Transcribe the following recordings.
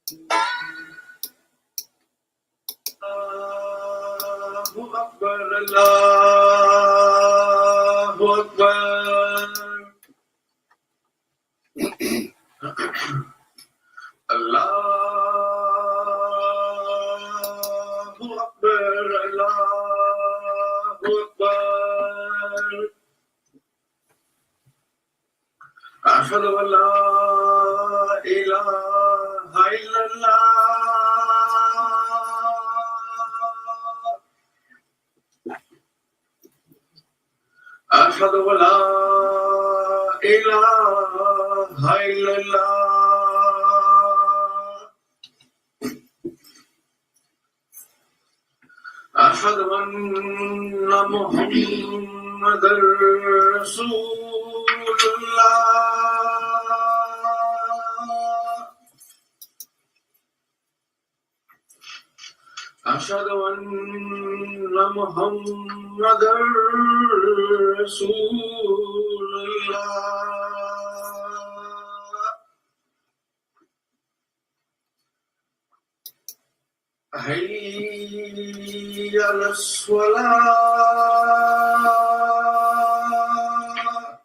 Allahu Akbar. Allahu Akbar. Allahu Akbar. Ashhadu an la ilaha illallah. أشهد أن لا إله إلا الله أشهد أن محمدا رسول الله أشهد أن محمدا رسول الله حي على الصلاة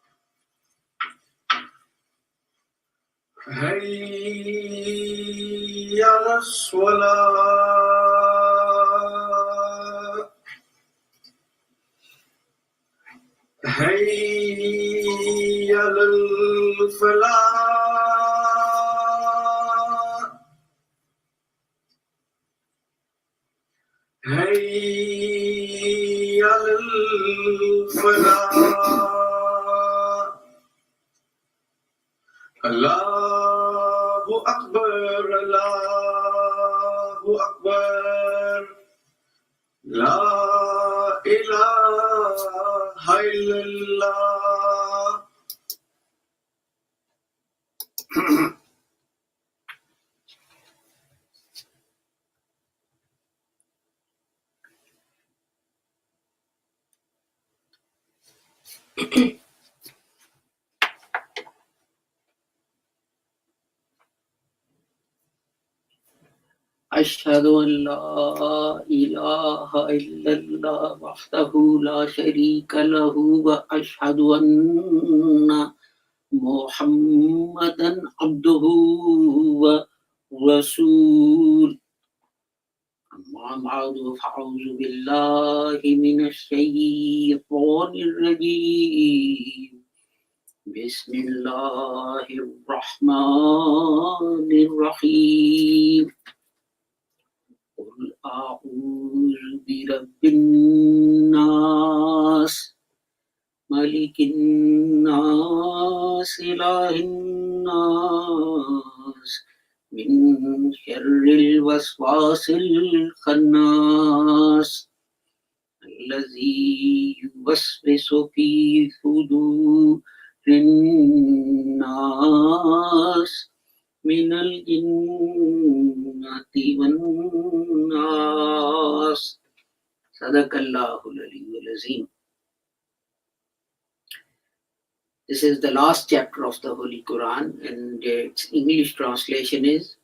حي على الصلاة حي على الفلاح حي على الفلاح الله أكبر الله أكبر لا إله إلا الله أشهد أن لا إله إلا الله وحده لا شريك له وأشهد أن محمدا عبده ورسوله أما بعد فأعوذ بالله من الشيطان الرجيم بسم الله الرحمن الرحيم قل أعوذ برب الناس ملك الناس إله الناس من شر الوسواس الخناس الذي يوسوس في صدور الناس من الجنة والناس صدق الله العلي العظيم. This is the last chapter of the Holy Quran, and its English translation is,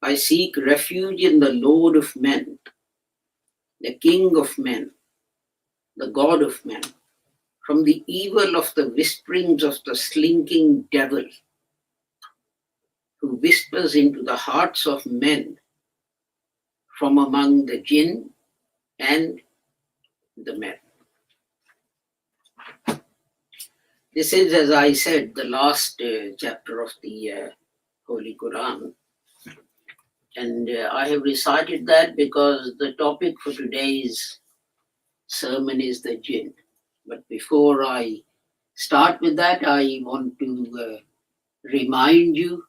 I seek refuge in the Lord of men, the King of men, the God of men, from the evil of the whisperings of the slinking devil, who whispers into the hearts of men from among the Jinn and the men. This is, as I said, the last chapter of the Holy Quran. And I have recited that because the topic for today's sermon is the Jinn. But before I start with that, I want to remind you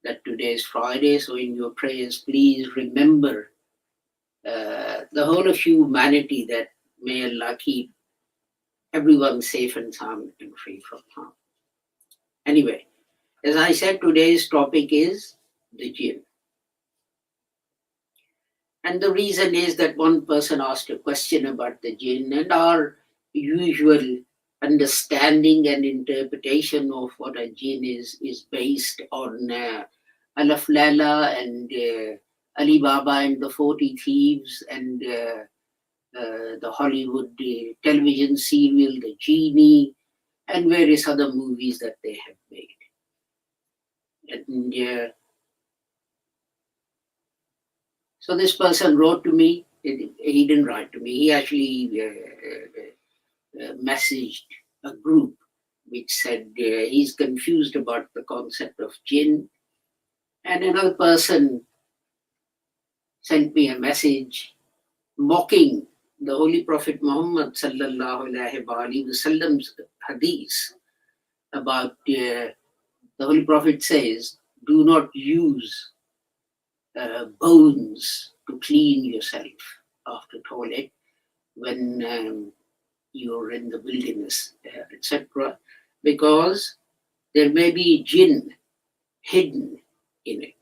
that today is Friday, so in your prayers, please remember the whole of humanity, that may Allah keep everyone safe and sound and free from harm. Anyway, as I said, today's topic is the Jinn. And the reason is that one person asked a question about the Jinn, and our usual understanding and interpretation of what a Jinn is based on Alaf Lala and Ali Baba and the 40 Thieves and the Hollywood television serial, The Genie, and various other movies that they have made. And so this person wrote to me. He didn't write to me. He actually messaged a group which said he's confused about the concept of jinn. And another person sent me a message mocking the Holy Prophet Muhammad sallallahu alaihi wasallam's hadith about the Holy Prophet says, "Do not use bones to clean yourself after toilet when you're in the wilderness, etc., because there may be jinn hidden in it."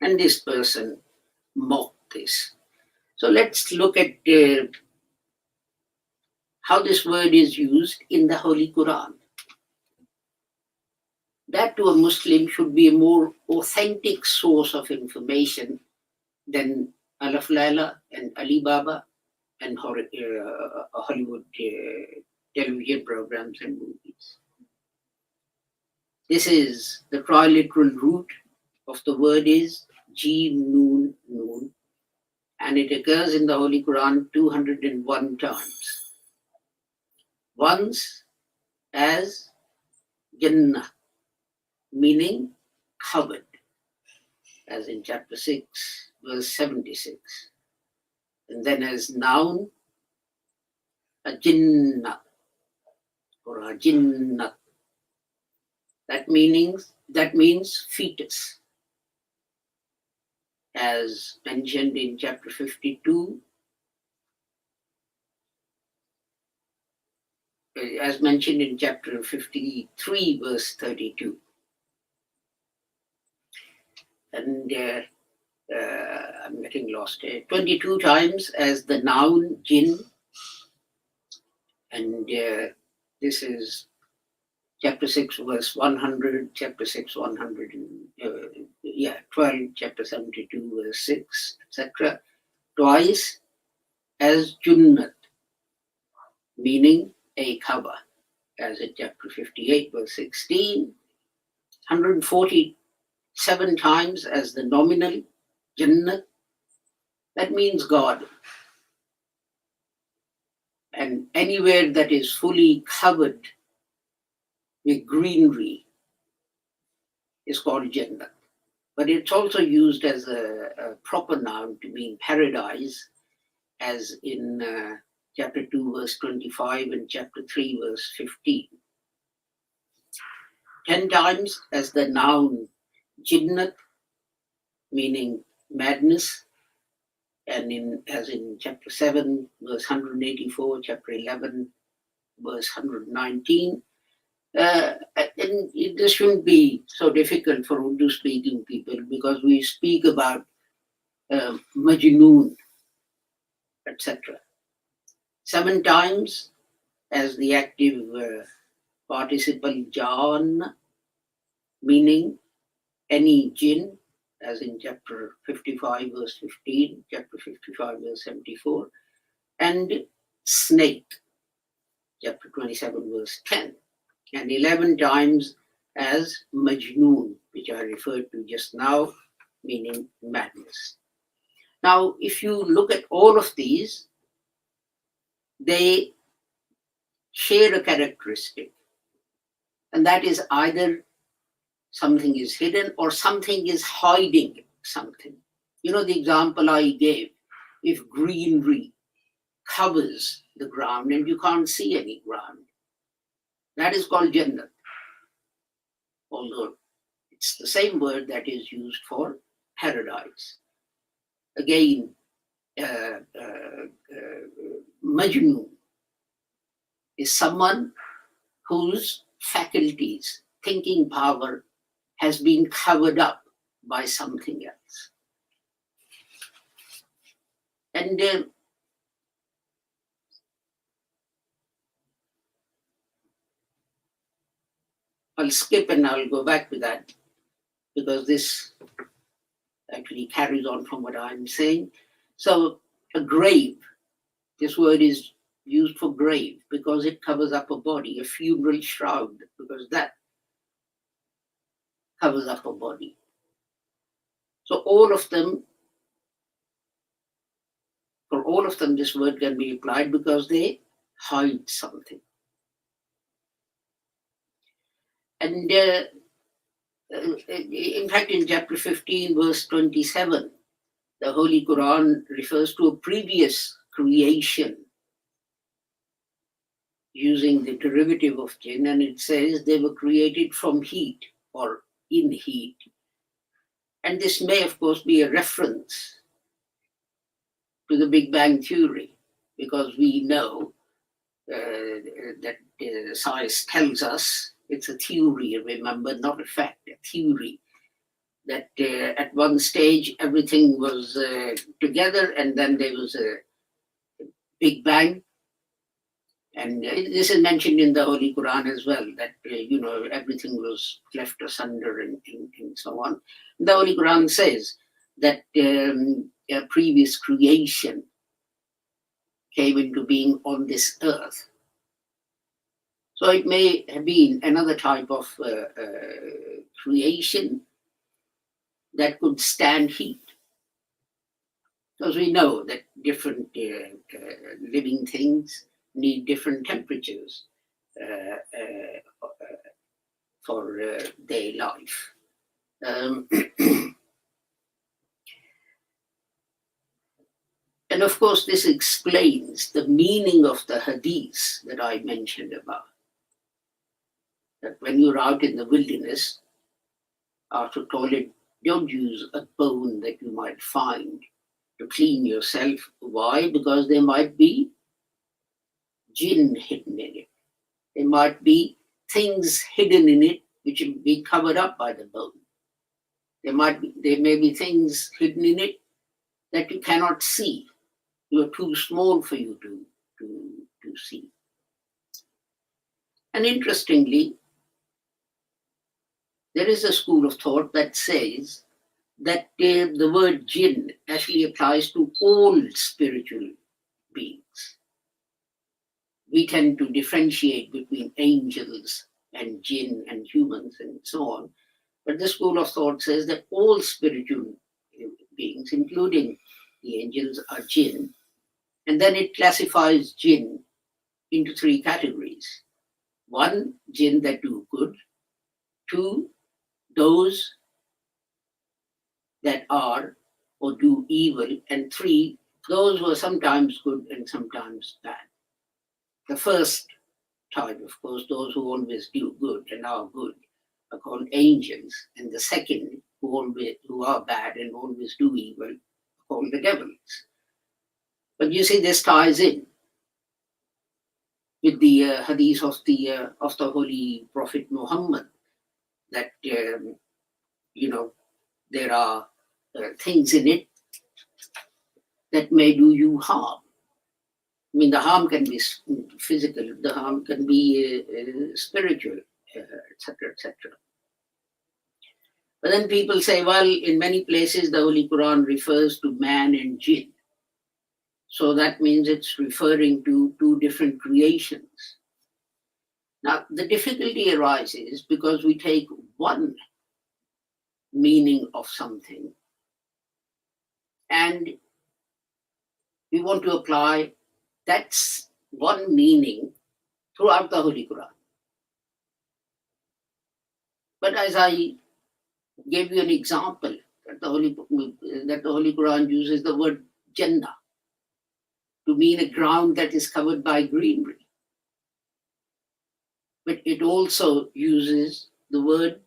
And this person mocked this. So let's look at how this word is used in the Holy Quran. That to a Muslim should be a more authentic source of information than Alaf Laila and Ali Baba and Hollywood television programs and movies. This is the triliteral root of the word is Jim Noon Noon, and it occurs in the Holy Quran 201 times. Once as Jannah, meaning covered, as in chapter 6, verse 76. And then as noun, a jinnah or a jinnat. That means fetus, as mentioned in chapter 52, as mentioned in chapter 53, verse 32. And I'm getting lost here. 22 times as the noun jinn, and this is chapter 6, verse 100, chapter 6, 100, 12, chapter 72, verse 6, etc. Twice as junnat, meaning a cover, as in chapter 58, verse 16, 147 times as the nominal jannat, that means God. And anywhere that is fully covered with greenery is called Jannah. But it's also used as a proper noun to mean paradise, as in chapter 2, verse 25 and chapter 3, verse 15. 10 times as the noun Jinnat, meaning madness, and as in chapter 7, verse 184, chapter 11, verse 119. And this shouldn't be so difficult for Urdu speaking people because we speak about Majnoon, etc. 7 times as the active participle Jan, meaning any jinn, as in chapter 55, verse 15, chapter 55, verse 74, and snake, chapter 27, verse 10. And 11 times as Majnoon, which I referred to just now, meaning madness. Now, if you look at all of these, they share a characteristic, and that is either something is hidden or something is hiding something. You know, the example I gave, if greenery covers the ground and you can't see any ground, that is called Jannah. Although it's the same word that is used for paradise. Again, Majnun is someone whose faculties, thinking power, has been covered up by something else. And I'll skip and I'll go back to that. because this actually carries on from what I'm saying. So a grave, this word is used for grave because it covers up a body, a funeral shroud, because that covers up a body. So all of them, for all of them, this word can be applied because they hide something. And in fact, in chapter 15, verse 27, the Holy Quran refers to a previous creation using the derivative of jinn, and it says they were created from heat or in heat. And this may, of course, be a reference to the Big Bang Theory, because we know that science tells us it's a theory, remember, not a fact, a theory, that at one stage everything was together and then there was a Big Bang. And this is mentioned in the Holy Quran as well, that, everything was left asunder and so on. The Holy Quran says that a previous creation came into being on this earth. So it may have been another type of creation that could stand heat. Because we know that different living things need different temperatures for their life. And of course, this explains the meaning of the hadith that I mentioned about. That when you're out in the wilderness, after toilet, don't use a bone that you might find to clean yourself. Why? Because there might be jinn hidden in it. There might be things hidden in it which will be covered up by the bone. There may be things hidden in it that you cannot see. You're too small for you to see. And interestingly, there is a school of thought that says that the word jinn actually applies to all spiritual beings. We tend to differentiate between angels and jinn and humans and so on. But the school of thought says that all spiritual beings, including the angels, are jinn. And then it classifies jinn into three categories. One, jinn that do good. Two, those that are or do evil. And three, those who are sometimes good and sometimes bad. The first type, of course, those who always do good and are good, are called angels. And the second, who are bad and always do evil, are called the devils. But you see, this ties in with the hadith of the Holy Prophet Muhammad, that there are things in it that may do you harm. I mean, the harm can be physical, the harm can be spiritual, etc., etc. But then people say, well, in many places the Holy Quran refers to man and jinn. So that means it's referring to two different creations. Now, the difficulty arises because we take one meaning of something and we want to apply that's one meaning throughout the Holy Quran. But as I gave you an example, that the Holy Quran uses the word Jannah to mean a ground that is covered by greenery. But it also uses the word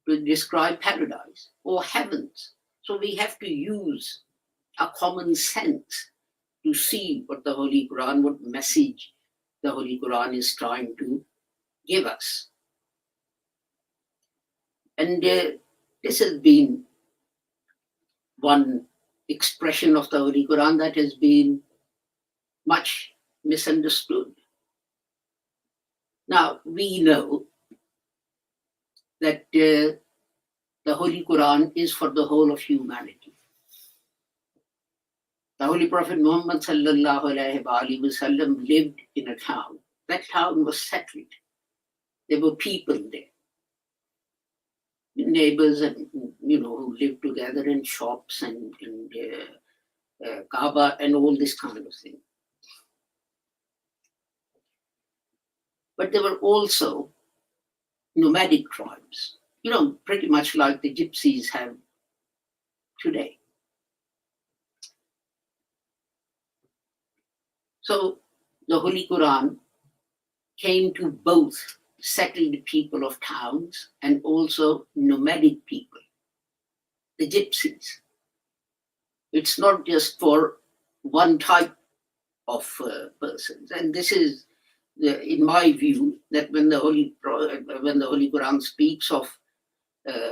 to describe paradise or heavens. So we have to use our common sense to see what the Holy Quran, what message the Holy Quran is trying to give us. And this has been one expression of the Holy Quran that has been much misunderstood. Now, we know that the the Holy Quran is for the whole of humanity. The Holy Prophet Muhammad sallallahu alaihi wasallam lived in a town. That town was settled. There were people there, neighbors, and who lived together in shops and Kaaba and all this kind of thing. But there were also nomadic tribes, pretty much like the gypsies have today. So the Holy Quran came to both settled people of towns and also nomadic people, the gypsies. It's not just for one type of persons. And this is, in my view, that when the Holy Quran speaks of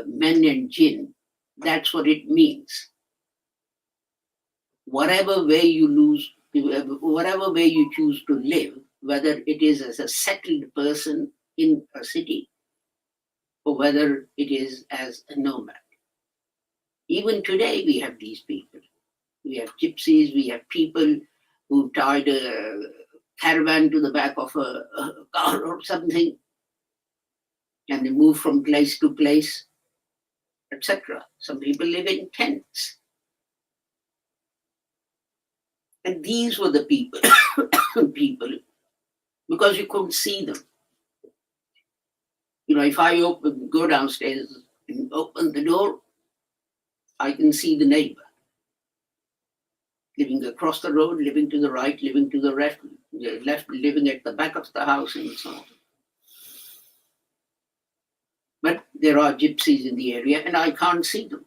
men and jinn, that's what it means. Whatever way you choose to live, whether it is as a settled person in a city or whether it is as a nomad. Even today we have these people. We have gypsies, we have people who tied a caravan to the back of a car or something, and they move from place to place, etc. Some people live in tents. And these were the people, because you couldn't see them. If I go downstairs and open the door, I can see the neighbor living across the road, living to the right, living to the left, living at the back of the house, and so on. But there are gypsies in the area, and I can't see them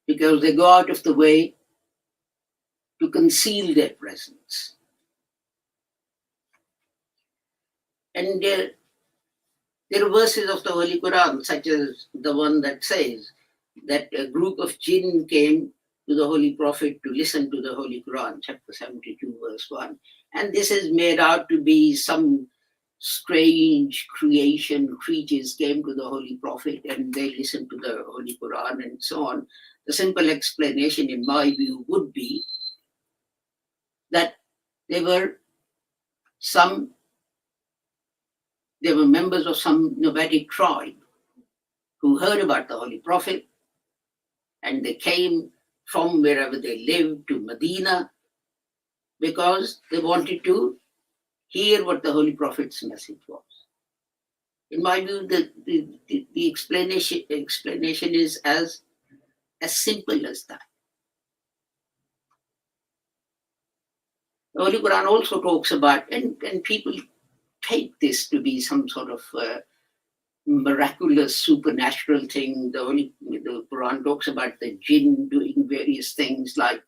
because they go out of the way to conceal their presence. And there are verses of the Holy Quran, such as the one that says that a group of jinn came to the Holy Prophet to listen to the Holy Quran, chapter 72, verse 1. And this is made out to be some strange creatures came to the Holy Prophet and they listened to the Holy Quran and so on. The simple explanation, in my view, would be that they were members of some nomadic tribe who heard about the Holy Prophet, and they came from wherever they lived to Medina because they wanted to hear what the Holy Prophet's message was. In my view, the explanation is as simple as that. The Holy Quran also talks about, and people take this to be some sort of miraculous supernatural thing. The Quran talks about the jinn doing various things like,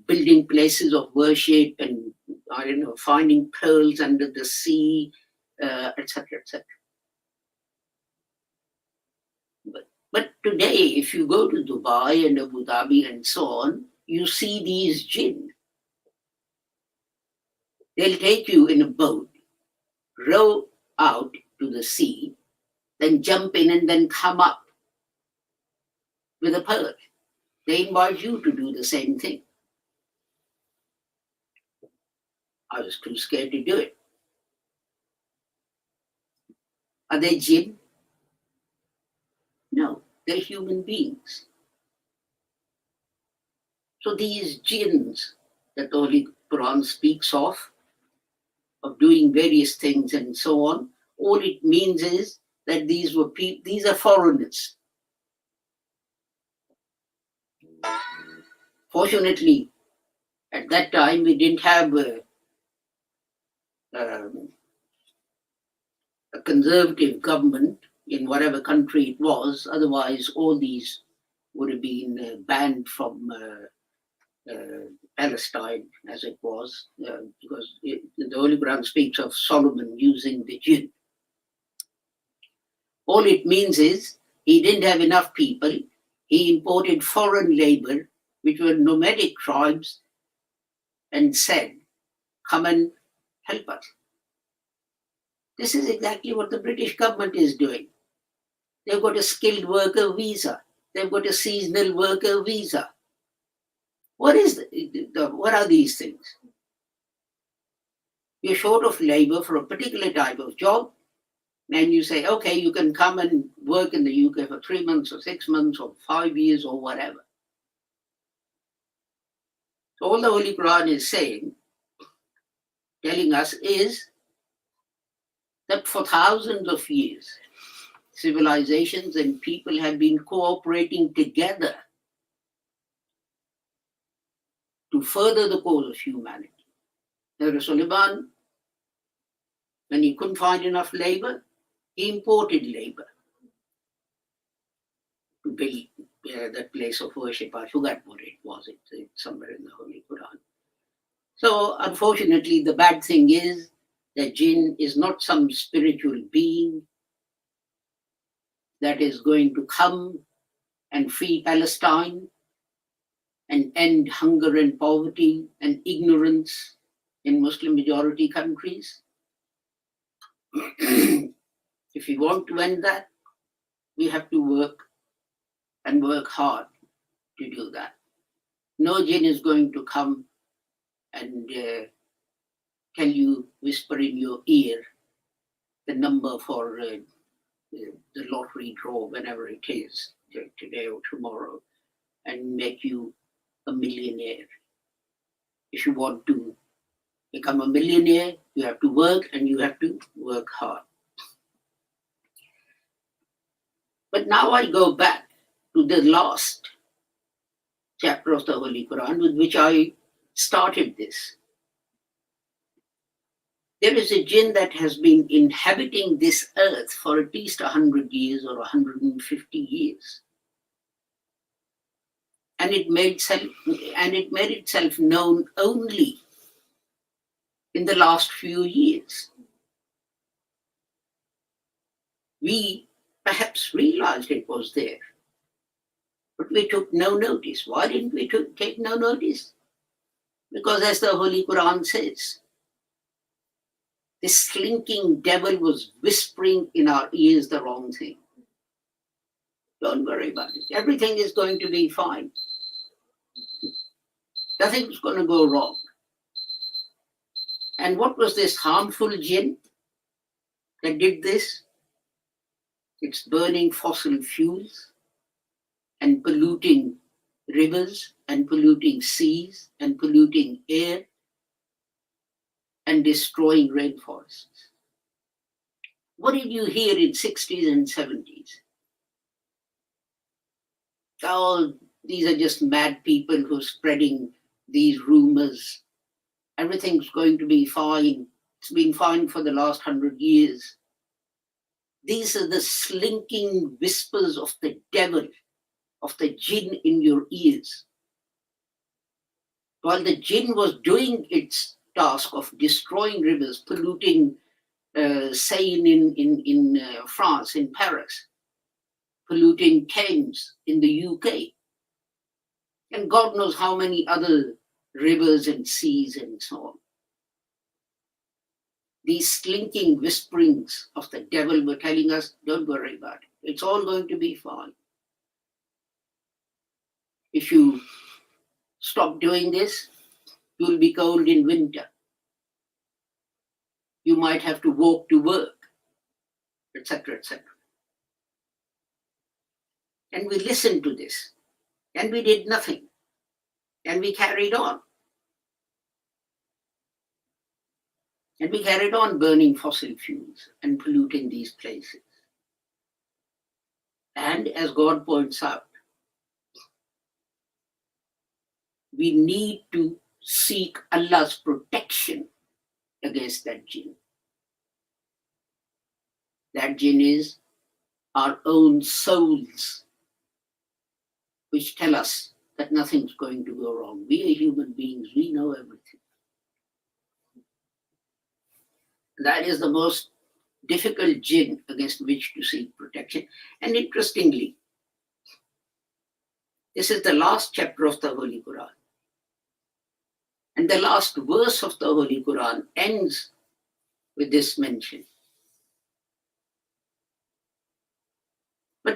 building places of worship and, finding pearls under the sea, etc., etc. But today, if you go to Dubai and Abu Dhabi and so on, you see these jinn. They'll take you in a boat, row out to the sea, then jump in and then come up with a pearl. They invite you to do the same thing. I was too scared to do it. Are they jinn? No, they're human beings. So these jinns that the Holy Quran speaks of doing various things and so on, all it means is that these are foreigners. Fortunately, at that time we didn't have a conservative government in whatever country it was. Otherwise, all these would have been banned from Palestine, as it was, because the Holy Quran speaks of Solomon using the jinn. All it means is he didn't have enough people. He imported foreign labor, which were nomadic tribes, and said, come and help us. This is exactly what the British government is doing. They've got a skilled worker visa. They've got a seasonal worker visa. What are these things? You're short of labor for a particular type of job, and you say, okay, you can come and work in the UK for 3 months or 6 months or 5 years or whatever. So all the Holy Quran is saying, telling us, is that for thousands of years, civilizations and people have been cooperating together to further the cause of humanity. Now, Suleiman, when he couldn't find enough labor, he imported labor to build that place of worship. I forgot what it was. It's somewhere in the Holy Quran. So, unfortunately, the bad thing is that Jinn is not some spiritual being that is going to come and free Palestine and end hunger and poverty and ignorance in Muslim majority countries. If we want to end that, we have to work and work hard to do that. No Jinn is going to come and tell you, whisper in your ear, the number for the lottery draw, whenever it is, today or tomorrow, and make you a millionaire. If you want to become a millionaire, you have to work, and you have to work hard. But now I go back to the last chapter of the Holy Quran with which I started this. There is a jinn that has been inhabiting this earth for at least 100 years or 150 years. And it made itself known only in the last few years. We perhaps realized it was there, but we took no notice. Why didn't we take no notice? Because as the Holy Quran says, this slinking devil was whispering in our ears the wrong thing. Don't worry about it. Everything is going to be fine. Nothing's going to go wrong. And what was this harmful jinn that did this? It's burning fossil fuels and polluting rivers and polluting seas and polluting air and destroying rainforests. What did you hear in 60s and 70s? Oh, these are just mad people who are spreading these rumors. Everything's going to be fine. It's been fine for the last 100 years. These are the slinking whispers of the devil, of the jinn in your ears. While the jinn was doing its task of destroying rivers, polluting Seine in France, in Paris, polluting Thames in the UK, and God knows how many other rivers and seas and so on. These slinking whisperings of the devil were telling us, don't worry about it. It's all going to be fine. If you stop doing this, you'll be cold in winter. You might have to walk to work, etc., etc. And we listened to this, and we did nothing, and we carried on. And we carried on burning fossil fuels and polluting these places. And as God points out, we need to seek Allah's protection against that jinn. That jinn is our own souls, which tell us that nothing's going to go wrong. We are human beings, we know everything. That is the most difficult jinn against which to seek protection. And interestingly, this is the last chapter of the Holy Quran. And the last verse of the Holy Quran ends with this mention.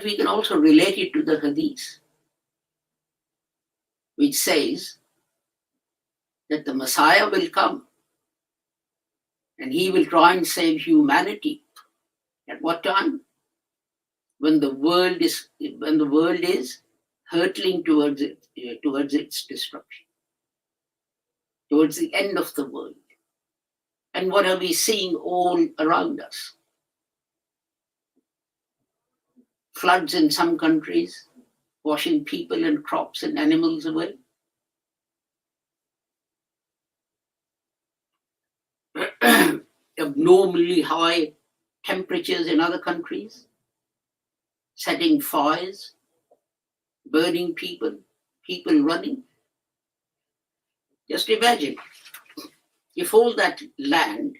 But we can also relate it to the hadith, which says that the Messiah will come and he will try and save humanity. At what time? When the world is hurtling towards its destruction, towards the end of the world. And what are we seeing all around us? Floods in some countries, washing people and crops and animals away. Abnormally high temperatures in other countries, setting fires, burning people, people running. Just imagine if all that land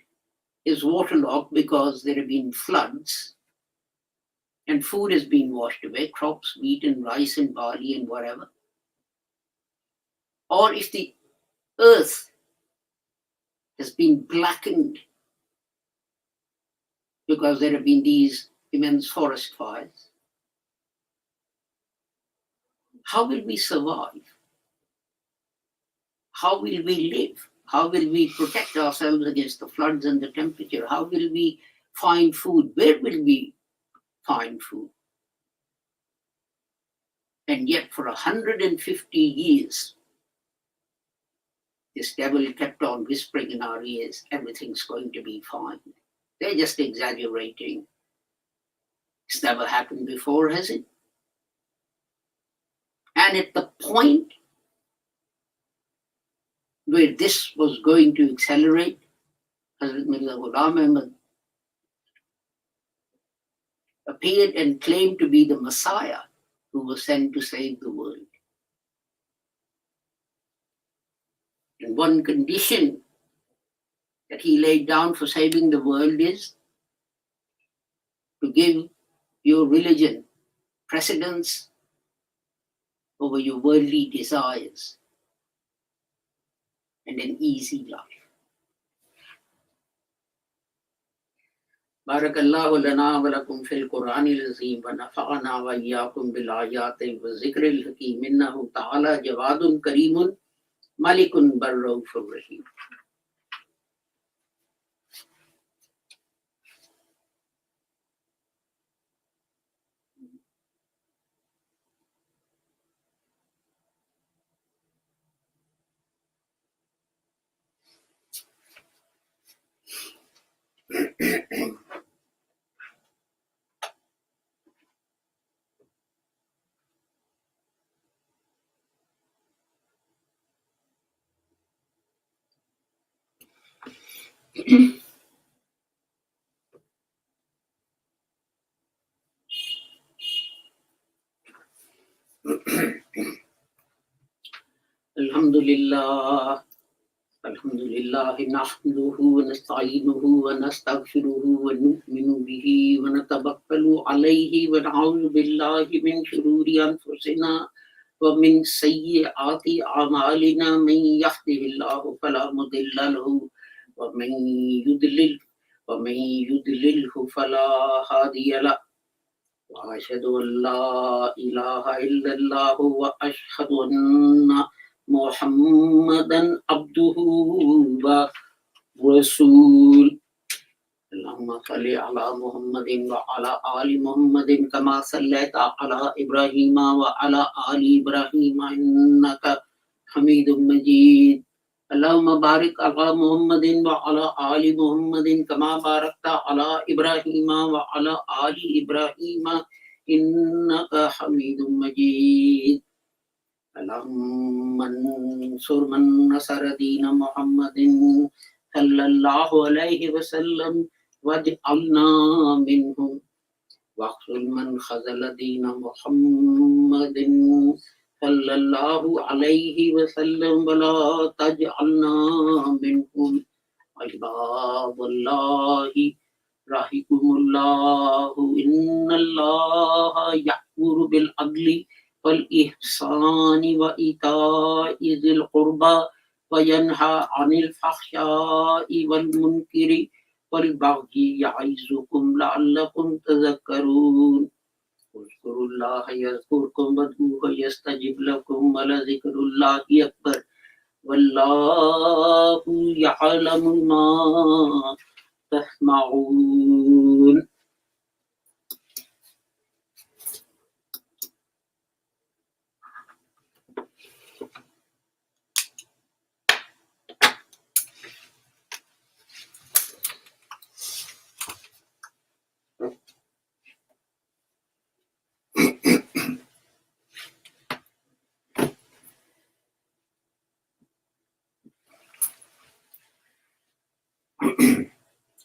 is waterlogged because there have been floods and food has been washed away, crops, wheat and rice and barley and whatever. Or if the earth has been blackened because there have been these immense forest fires, how will we survive? How will we live? How will we protect ourselves against the floods and the temperature? How will we find food? Where will we find food? And yet for 150 years, this devil kept on whispering in our ears, everything's going to be fine. They're just exaggerating. It's never happened before, has it? And at the point where this was going to accelerate, Hazrat Mirza Ghulam Ahmad appeared and claimed to be the Messiah who was sent to save the world. And one condition that he laid down for saving the world is to give your religion precedence over your worldly desires and an easy life. بارك الله لنا ولكم في القرآن العظيم ونفعنا وإياكم بالآيات والذكر الحكيم إنه تعالى جواد كريم ملك بر رؤوف رحيم. الحمد لله نحمده ونستعينه ونستغفره ونؤمن به ونتوكل عليه ونعوذ بالله من شرور أنفسنا ومن سيئات أعمالنا من يهده الله فلا مضل له ومن يضلله فلا هادي له وأشهد أن لا إله إلا الله وأشهد أن محمدا عبده ورسوله. اللهم صل على محمد وعلى آل محمد كما صليت على إبراهيم وعلى آل إبراهيم إنك حميد مجيد. اللهم بارك على محمد وعلى آل محمد كما باركت على إبراهيم وعلى آل إبراهيم إنك حميد مجيد. اللهم انصر من نصر دين محمد صلى الله عليه وسلم واجعلنا منهم واخذل من خذل دين محمد صلى الله عليه وسلم ولا تجعلنا منهم. عباد الله رحمكم الله إن الله يأمر بالعدل والإحسان وإيتاء ذي القربى وينهى عن الفحشاء والمنكر والبغي يعظكم لعلكم تذكرون. اذكروا الله يذكركم وادعوه يستجب لكم ولذكر الله أكبر والله يعلم ما تسمعون.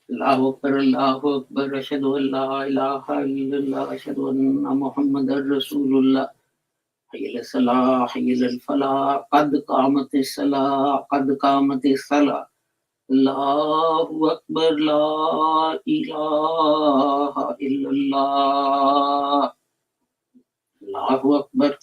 الله أكبر الله أكبر أشهد أن لا إله إلا الله أشهد أن محمدا رسول الله حي على الصلاة حي على الفلاح قد قامت الصلاة قد قامت الصلاة الله أكبر لا إله إلا الله الله أكبر.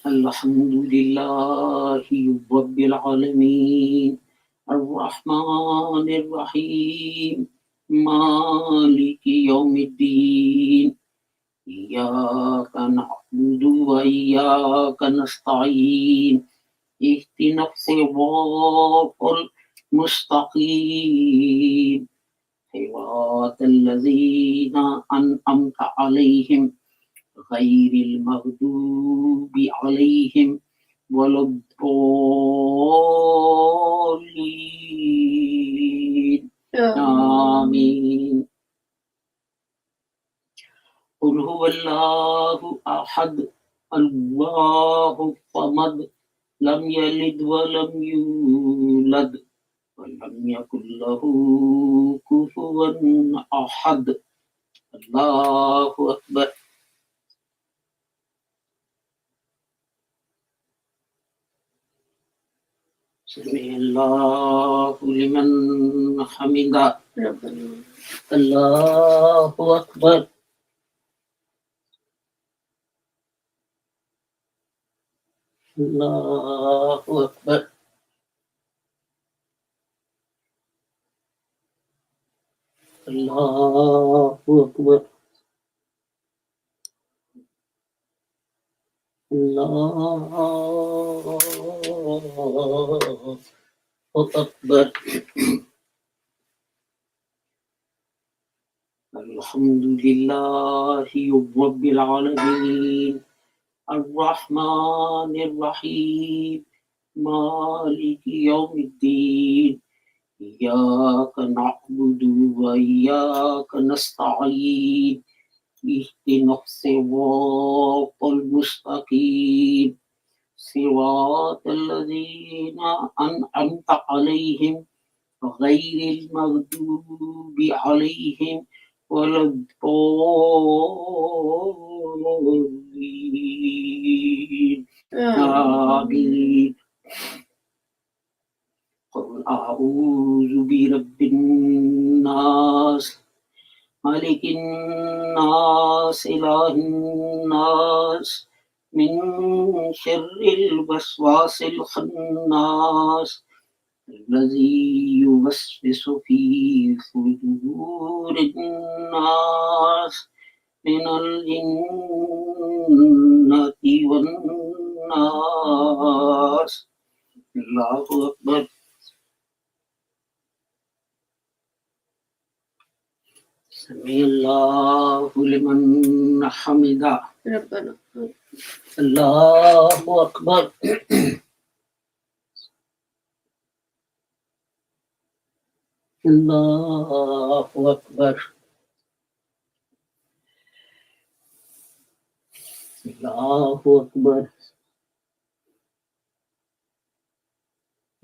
الحمد لله رب العالمين الرحمن الرحيم مالك يوم الدين إياك نعبد وإياك نستعين اهدنا الصراط المستقيم صراط الذين أنعمت عليهم غير المغضوب عليهم ولا الضالين آمين. قل هو الله أحد الله الصمد لم يلد ولم يولد ولم يكن له كفوا أحد. الله أكبر. سمع الله لمن حمده ربنا. الله أكبر. الله أكبر. الله أكبر. الله أكبر. الحمد لله رب العالمين الرحمن الرحيم مالك يوم الدين إياك نعبد وإياك نستعين اهدنا الصراط المستقيم صراط الذين أنعمت عليهم غير المغضوب عليهم ولا الضالين آمين. قل أعوذ برب الناس ملك الناس إله الناس من شر الوسواس الخناس الذي يوسوس في صدور الناس من الجنة والناس. الله أكبر. سمع الله لمن حمده ربنا. الله أكبر. الله أكبر. الله أكبر.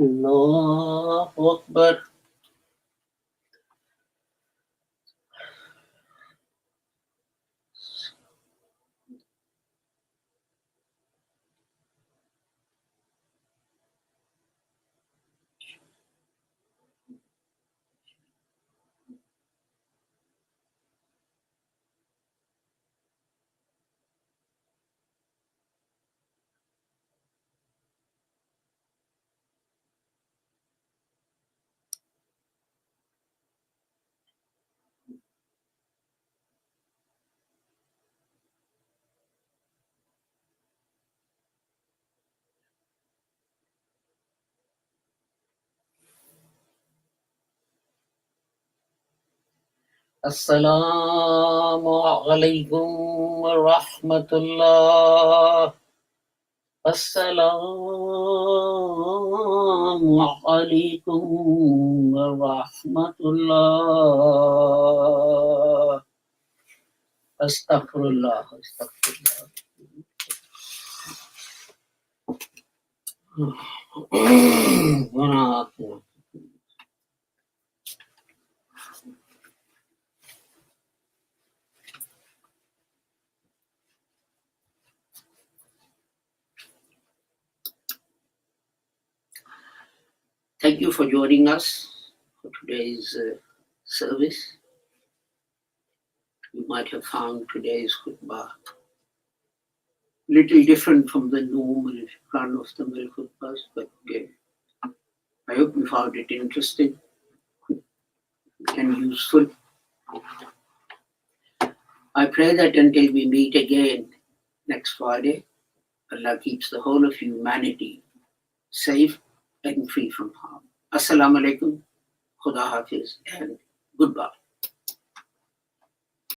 الله أكبر. Assalamu alaikum wa rahmatullah. Assalamu alaikum wa rahmatullah. Astaghfirullah. Astaghfirullah. Thank you for joining us for today's service. You might have found today's khutbah little different from the normal run of the mill khutbahs, but I hope you found it interesting and useful. I pray that until we meet again next Friday, Allah keeps the whole of humanity safe and free from harm. Assalamu alaikum, Khuda Hafiz, and goodbye.